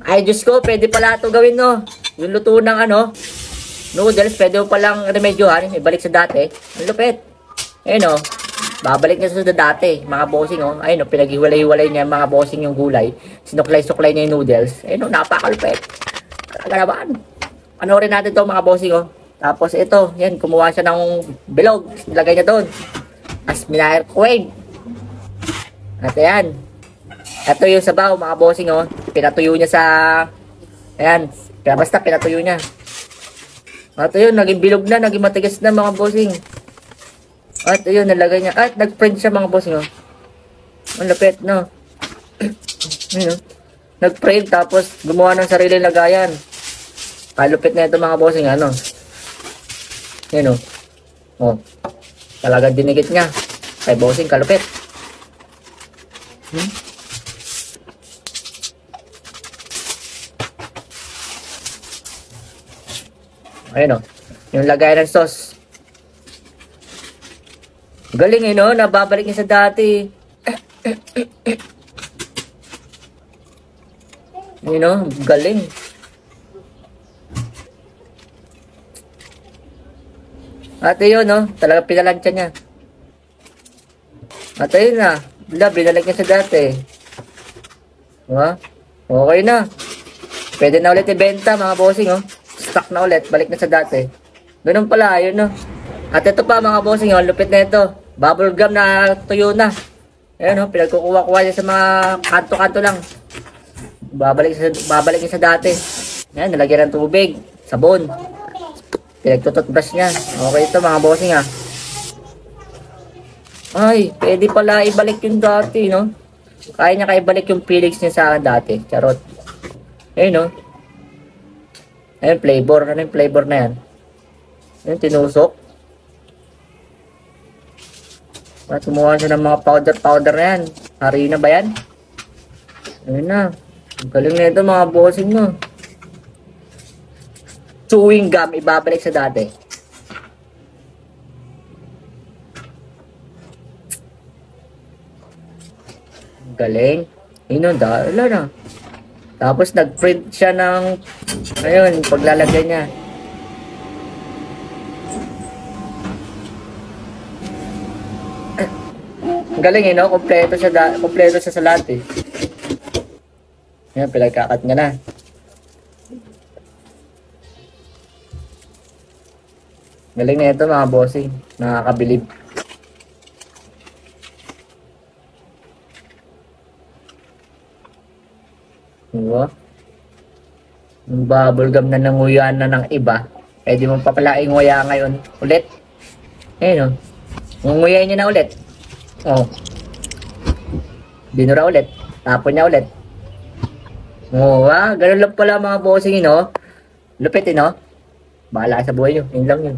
Ay, Diyos ko, pwede pala ito gawin, no? Yung luto ng ano, noodles, pwede mo palang remedyohan, ibalik sa dati. Ang lupit. Ayun, no? Babalik niya sa dati, mga bossing, oh. Ayun, no? Pinaghiwalay-hiwalay niya mga bossing yung gulay. Sinuklay-suklay niya yung noodles. Ayun, no? Napakalupit. Talaga naman. Panoorin natin to mga bossing, oh. Tapos ito, yan, kumuha siya ng bilog. Nilagay niya doon. As minarquade. At ayan. Ito yung sabaw, mga bossing, oh. Pinatuyo niya sa... Ayan. Basta pinatuyo niya. At yun, naging bilog na, naging matigas na, mga bossing. At yun, nalagay niya. At nag-print siya, mga bossing, oh. Ang lapit, no? Ayun, oh. Nag-print, tapos gumawa ng sarili lagayan. Kalupit na ito, mga bossing, ano. Ayun, oh. Oh. Talagang dinigit niya. Kay bossing, kalupit. Ayun, oh. Yung lagay ng sauce. Galing, eh, no? Nababalik niya sa dati. Ayun, oh. Galing. At yun, no? Talaga pinalansya niya. At ayun na. Binalik niya sa dati. Diba? Okay na. Pwede na ulit ibenta, mga bossing, oh. Stock na ulit, balik na sa dati. Ganun pala, ayun, no. At ito pa, mga bossing, oh, lupit na ito. Bubble gum na tuyo na. Ayun, no, pinagkukuha-kuha niya sa mga kanto-kanto lang. Babalik niya sa dati. Ayan, nalagyan ng tubig, sabon. Pinagtututbrush niya. Okay ito, mga bossing, ah. Ay, pwede pala ibalik yung dati, no. Kaya niya kaibalik yung feelings niya sa dati. Charot. Ayun, no. Ayun, flavor. Ano yung flavor na yan? Ayun, tinusok. At kumuha siya ng mga powder na yan. Harina ba yan? Ayun na. Galing na ito, mga bossing, no. Chewing gum, ibabalik sa dati. Galing. Ayun, wala na. Tapos nag-print siya ng ayun, paglalagay niya. Galing, eh, no? Kompleto siya sa lahat, eh. Ayan, pinagkakat niya na. Galing na ito, mga bossing. Nakakabilib. Diba? Yung bubblegum na nanguya na ng iba. Pwede mo pa pala inguya ngayon ulit. Ayun, no? Ngunguyain niya na ulit. Oh. Binura ulit. Tapon niya ulit. Oh, ganun lang pala, mga bossing, no? Lupit, no? Bahala sa buhay nyo. Yun lang yun.